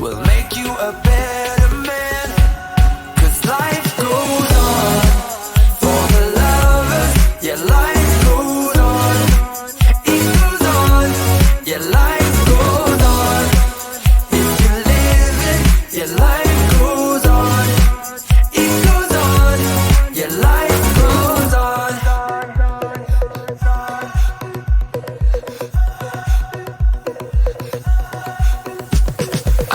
will make you a better man. 'Cause life goes on for the lovers. Yeah, life goes on. It goes on. Yeah, life goes on. If you live it, yeah, life goes on. It goes on. Yeah, life goes on.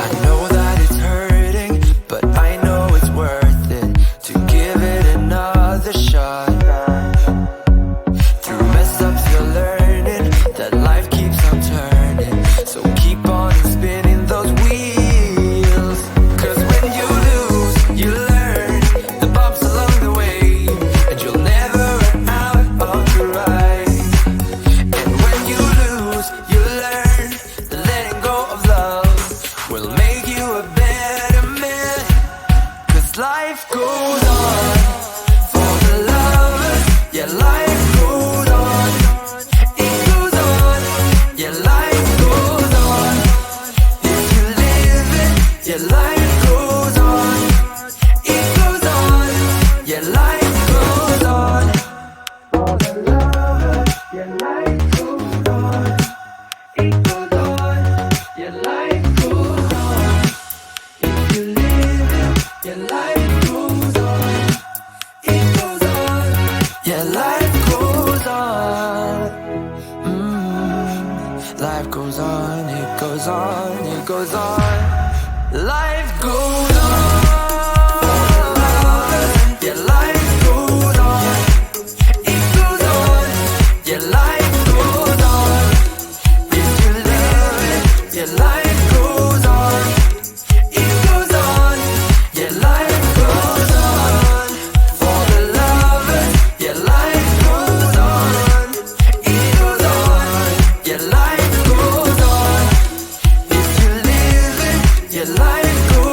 I know that it's hurting, but I know it's worth it to give it another shot. Through mess ups you're learning that life keeps on turning, so keep on spinning those wheels. 'Cause when you lose, you learn the bumps along the way, and you'll never run out of the ride. And when you lose, you learn that letting go of love will make you a better man. 'Cause life goes on for the lovers. Yeah, life goes on. It goes on. Yeah, life goes on. If you live it, yeah, life goes on. It goes on. Yeah, life goes on. For the lovers, yeah, life goes on. It goes on. Yeah, life goes on. If you live it, yeah, life goes on. It goes on. Yeah, life goes on. Life goes on. It goes on. It goes on. Life goes on. Yeah, life goes on. It goes on. Yeah, life goes on. If you live it, yeah, life goes on. It goes on. Yeah, life goes on. For the lovers, yeah, life goes on. It goes on. Yeah, life goes on. If you live it, yeah, life goes on.